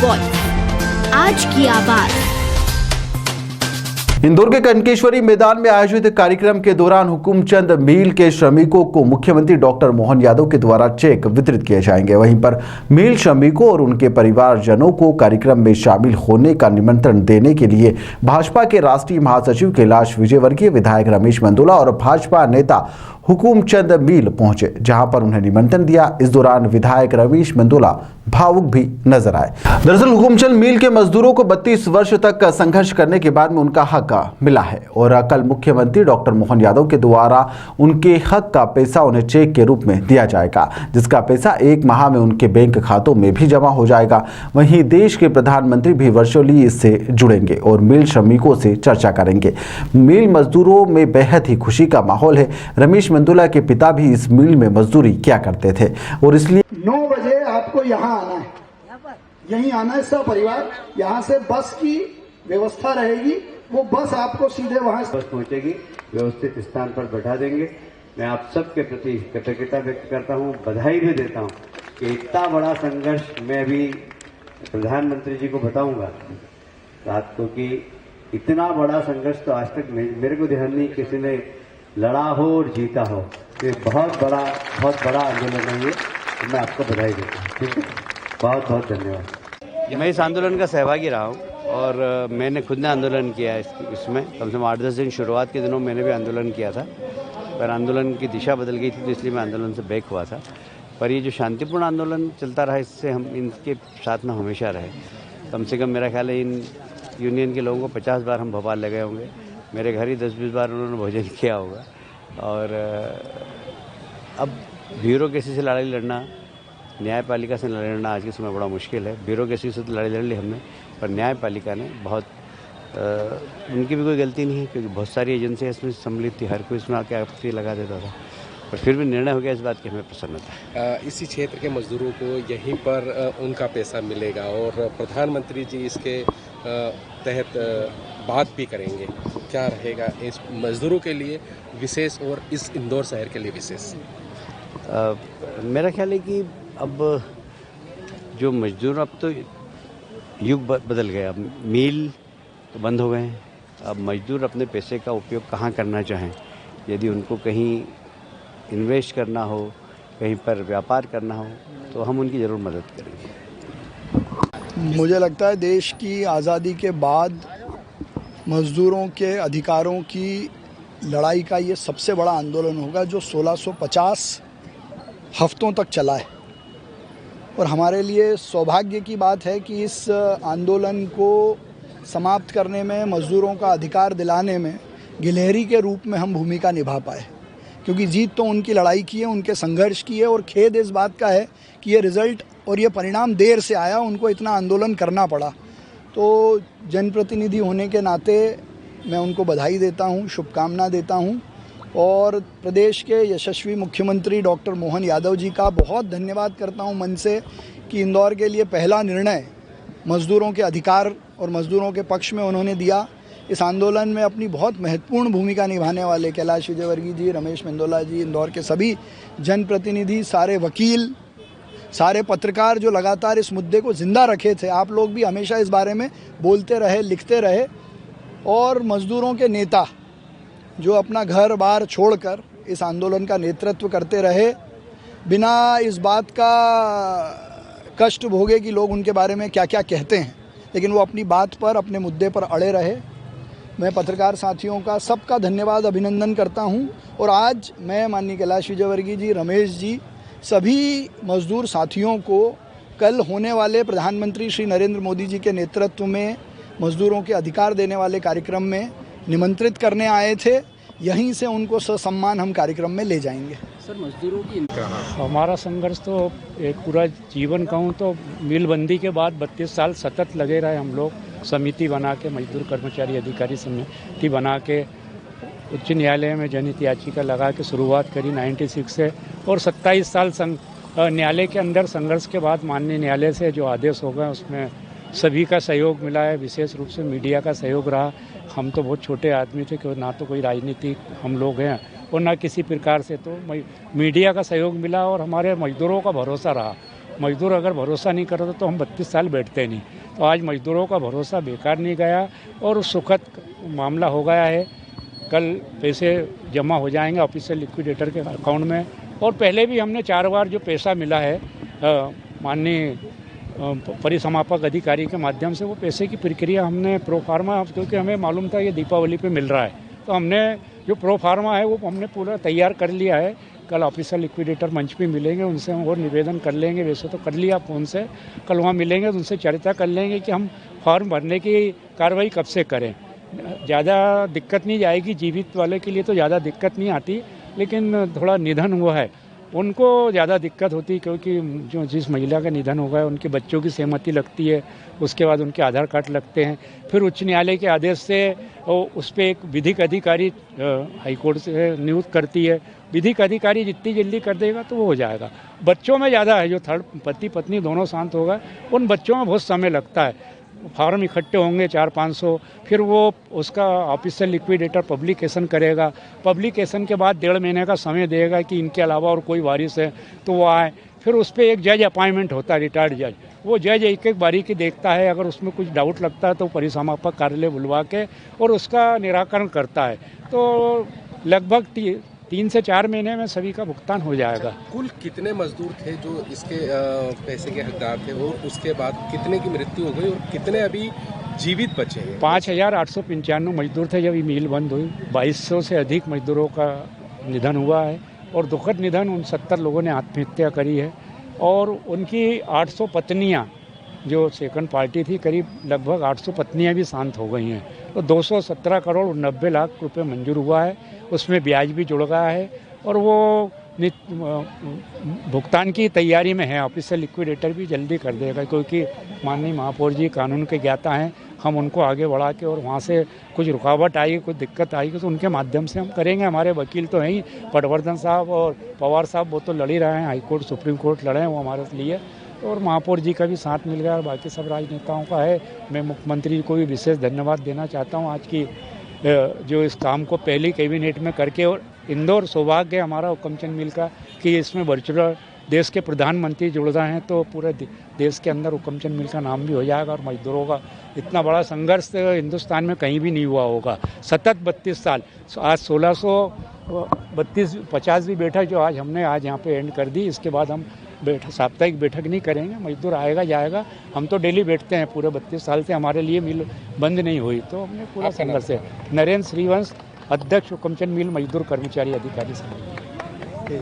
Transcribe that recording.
Voice, आज की आवाज। इंदौर के कनकेश्वरी मैदान में आयोजित कार्यक्रम के दौरान हुकुमचंद मील के श्रमिकों को मुख्यमंत्री डॉक्टर मोहन यादव के द्वारा चेक वितरित किए जाएंगे। वहीं पर मील श्रमिकों और उनके परिवारजनों को कार्यक्रम में शामिल होने का निमंत्रण देने के लिए भाजपा के राष्ट्रीय महासचिव कैलाश विजयवर्गीय, विधायक रमेश मेंदोला और भाजपा नेता हुकुमचंद मील पहुंचे, जहां पर उन्हें निमंत्रण दिया। इस दौरान विधायक रमेश मेंदोला भावुक भी नजर आए। दरअसल हुकुमचंद मील के मजदूरों को 32 वर्ष तक संघर्ष करने के बाद में उनका हक मिला है और कल मुख्यमंत्री डॉक्टर मोहन यादव के द्वारा उनके हक का पैसा उन्हें चेक के रूप में दिया जाएगा, जिसका पैसा 1 माह में उनके बैंक खातों में भी जमा हो जाएगा। वहीं देश के प्रधानमंत्री भी वर्चुअली इससे जुड़ेंगे और मील श्रमिकों से चर्चा करेंगे। मील मजदूरों में बेहद ही खुशी का माहौल है। रमेश मेंदोला के पिता भी इस मील में मजदूरी किया करते थे और इसलिए 9 बजे आपको यहाँ आना है, यहीं आना है सब परिवार। यहाँ से बस की व्यवस्था रहेगी, वो बस आपको सीधे वहाँ बस पहुँचेगी, व्यवस्थित स्थान पर बैठा देंगे। मैं आप सबके प्रति कृतज्ञता व्यक्त करता हूँ, बधाई भी देता हूँ कि इतना बड़ा संघर्ष मैं अभी प्रधानमंत्री जी को बताऊंगा रात को कि इतना बड़ा संघर्ष तो आज तक मेरे को ध्यान नहीं किसी ने लड़ा हो और जीता हो। ये बहुत बड़ा आंदोलन है ये, तो मैं आपको बधाई देता हूँ। ठीक है, बहुत बहुत धन्यवाद। मैं इस आंदोलन का सहभागी रहा हूँ और मैंने खुद ने आंदोलन किया है इसमें। कम से कम 8-10 दिन शुरुआत के दिनों मैंने भी आंदोलन किया था, पर आंदोलन की दिशा बदल गई थी, तो इसलिए मैं आंदोलन से बैक हुआ था। पर ये जो शांतिपूर्ण आंदोलन चलता रहा, इससे हम इनके साथ में हमेशा रहे। कम से कम मेरा ख्याल है इन यूनियन के लोगों को 50 बार हम भोपाल ले गए होंगे, मेरे घर ही 10-20 बार उन्होंने भोजन किया होगा। और अब ब्यूरोक्रेसी से लड़ाई लड़ना, न्यायपालिका से लड़ना आज के समय बड़ा मुश्किल है। ब्यूरोक्रेसी से तो लड़ाई लड़ ली हमने, पर न्यायपालिका ने बहुत उनकी भी कोई गलती नहीं है, क्योंकि बहुत सारी एजेंसियाँ इसमें सम्मिलित थी, हर कोई इसमें आके आपत्ति लगा देता था, पर फिर भी निर्णय हो गया इस बात की हमें प्रसन्नता है। इसी क्षेत्र के मजदूरों को यहीं पर उनका पैसा मिलेगा और प्रधानमंत्री जी इसके तहत बात भी करेंगे। क्या रहेगा इस मजदूरों के लिए विशेष और इस इंदौर शहर के लिए विशेष? मेरा ख्याल है कि अब जो मजदूर, अब तो युग बदल गया, अब मील तो बंद हो गए हैं। अब मजदूर अपने पैसे का उपयोग कहाँ करना चाहें, यदि उनको कहीं इन्वेस्ट करना हो, कहीं पर व्यापार करना हो, तो हम उनकी ज़रूर मदद करेंगे। मुझे लगता है देश की आज़ादी के बाद मज़दूरों के अधिकारों की लड़ाई का ये सबसे बड़ा आंदोलन होगा, जो 1650 हफ्तों तक चला है। और हमारे लिए सौभाग्य की बात है कि इस आंदोलन को समाप्त करने में, मज़दूरों का अधिकार दिलाने में गिलहरी के रूप में हम भूमिका निभा पाए, क्योंकि जीत तो उनकी लड़ाई की है, उनके संघर्ष की है। और खेद इस बात का है कि ये रिज़ल्ट और ये परिणाम देर से आया, उनको इतना आंदोलन करना पड़ा। तो जनप्रतिनिधि होने के नाते मैं उनको बधाई देता हूँ, शुभकामना देता हूँ और प्रदेश के यशस्वी मुख्यमंत्री डॉक्टर मोहन यादव जी का बहुत धन्यवाद करता हूँ मन से कि इंदौर के लिए पहला निर्णय मज़दूरों के अधिकार और मज़दूरों के पक्ष में उन्होंने दिया। इस आंदोलन में अपनी बहुत महत्वपूर्ण भूमिका निभाने वाले कैलाश विजयवर्गीय जी, रमेश मेंदोला जी, इंदौर के सभी जनप्रतिनिधि, सारे वकील, सारे पत्रकार जो लगातार इस मुद्दे को ज़िंदा रखे थे, आप लोग भी हमेशा इस बारे में बोलते रहे, लिखते रहे। और मज़दूरों के नेता जो अपना घर बार छोड़कर इस आंदोलन का नेतृत्व करते रहे, बिना इस बात का कष्ट भोगे कि लोग उनके बारे में क्या क्या कहते हैं, लेकिन वो अपनी बात पर, अपने मुद्दे पर अड़े रहे। मैं पत्रकार साथियों का सबका धन्यवाद, अभिनंदन करता हूं। और आज मैं माननीय कैलाश विजयवर्गीय जी, रमेश जी, सभी मज़दूर साथियों को कल होने वाले प्रधानमंत्री श्री नरेंद्र मोदी जी के नेतृत्व में मज़दूरों के अधिकार देने वाले कार्यक्रम में निमंत्रित करने आए थे। यहीं से उनको ससम्मान हम कार्यक्रम में ले जाएंगे। सर, मजदूरों की हमारा संघर्ष तो एक पूरा जीवन कहूँ तो मिलबंदी के बाद 32 साल सतत लगे रहे हम लोग, समिति बना के, मजदूर कर्मचारी अधिकारी समिति बना के उच्च न्यायालय में जनहित याचिका लगा के शुरुआत करी 96 से, और 27 साल न्यायालय के अंदर संघर्ष के बाद माननीय न्यायालय से जो आदेश हो गए उसमें सभी का सहयोग मिला है, विशेष रूप से मीडिया का सहयोग रहा। हम तो बहुत छोटे आदमी थे कि ना तो कोई राजनीतिक हम लोग हैं और ना किसी प्रकार से, तो मीडिया का सहयोग मिला और हमारे मजदूरों का भरोसा रहा। मजदूर अगर भरोसा नहीं करते तो हम 32 साल बैठते नहीं। तो आज मजदूरों का भरोसा बेकार नहीं गया और सुखद मामला हो गया है। कल पैसे जमा हो जाएंगे ऑफिशियल लिक्विडेटर के अकाउंट में। और पहले भी हमने 4 बार जो पैसा मिला है माननीय परिसमापक अधिकारी के माध्यम से, वो पैसे की प्रक्रिया हमने प्रो फार्मा, क्योंकि हमें मालूम था ये दीपावली पे मिल रहा है, तो हमने जो प्रो फार्मा है वो हमने पूरा तैयार कर लिया है। कल ऑफिशियल लिक्विडेटर मंच पे मिलेंगे, उनसे हम और निवेदन कर लेंगे, वैसे तो कर लिया फ़ोन से, कल वहाँ मिलेंगे तो उनसे चर्चा कर लेंगे कि हम फॉर्म भरने की कार्रवाई कब से करें। ज़्यादा दिक्कत नहीं जाएगी, जीवित वाले के लिए तो ज़्यादा दिक्कत नहीं आती, लेकिन थोड़ा निधन हुआ है उनको ज़्यादा दिक्कत होती, क्योंकि जो जिस महिला का निधन हो गया उनके बच्चों की सहमति लगती है, उसके बाद उनके आधार कार्ड लगते हैं, फिर उच्च न्यायालय के आदेश से उस पर एक विधिक अधिकारी हाईकोर्ट से नियुक्त करती है। विधिक अधिकारी जितनी जल्दी कर देगा तो वो हो जाएगा। बच्चों में ज़्यादा है, जो थर्ड पति पत्नी दोनों शांत होगा उन बच्चों में बहुत समय लगता है। फार्म इकट्ठे होंगे 400-500, फिर वो उसका ऑफिशियल लिक्विडेटर पब्लिकेशन करेगा, पब्लिकेशन के बाद 1.5 महीने का समय देगा कि इनके अलावा और कोई वारिस है तो वो आए, फिर उस पर एक जज अपॉइंटमेंट होता है, रिटायर्ड जज, वो जज एक एक बारी की देखता है, अगर उसमें कुछ डाउट लगता है तो परिसमापक कार्यालय बुलवा के और उसका निराकरण करता है। तो लगभग 3 से 4 महीने में सभी का भुगतान हो जाएगा। कुल कितने मजदूर थे जो इसके पैसे के हकदार थे और उसके बाद कितने की मृत्यु हो गई और कितने अभी जीवित बचे हैं? 5,895 मजदूर थे जब ये मिल बंद हुई। 2200 से अधिक मजदूरों का निधन हुआ है और दुखद निधन उन 70 लोगों ने आत्महत्या करी है और उनकी 800 पत्नियाँ जो सेकंड पार्टी थी, करीब लगभग 800 पत्नियाँ भी शांत हो गई हैं। तो 217 करोड़ 90 लाख रुपए मंजूर हुआ है, उसमें ब्याज भी जुड़ गया है और वो भुगतान की तैयारी में है। ऑफिशियल लिक्विडेटर भी जल्दी कर देगा, क्योंकि माननीय महापौर जी कानून के ज्ञाता हैं, हम उनको आगे बढ़ा के और वहाँ से कुछ रुकावट आएगी, कुछ दिक्कत आएगी तो उनके माध्यम से हम करेंगे। हमारे वकील तो हैं ही, पटवर्धन साहब और पवार साहब, वो तो लड़ ही रहे हैं, हाई कोर्ट सुप्रीम कोर्ट लड़े हैं वो हमारे लिए, और महापौर जी का भी साथ मिल गया और बाकी सब राजनेताओं का है। मैं मुख्यमंत्री को भी विशेष धन्यवाद देना चाहता हूँ आज की जो इस काम को पहली कैबिनेट में करके, और इंदौर सौभाग्य हमारा हुक्मचंद मिल का कि इसमें वर्चुअल देश के प्रधानमंत्री जुड़ रहे हैं, तो पूरे देश के अंदर हुक्मचंद मिल का नाम भी हो जाएगा और मजदूरों का इतना बड़ा संघर्ष हिंदुस्तान में कहीं भी नहीं हुआ होगा। सतत 32 साल, आज 1632-50वीं बैठक जो आज हमने यहाँ पे एंड कर दी। इसके बाद हम साप्ताहिक बैठक नहीं करेंगे, मजदूर आएगा जाएगा, हम तो डेली बैठते हैं, पूरे 32 साल से हमारे लिए मिल बंद नहीं हुई, तो हमने पूरा संघर्ष है। नरेंद्र श्रीवंश, अध्यक्ष हुक्मचंद मिल मजदूर कर्मचारी अधिकारी संघ।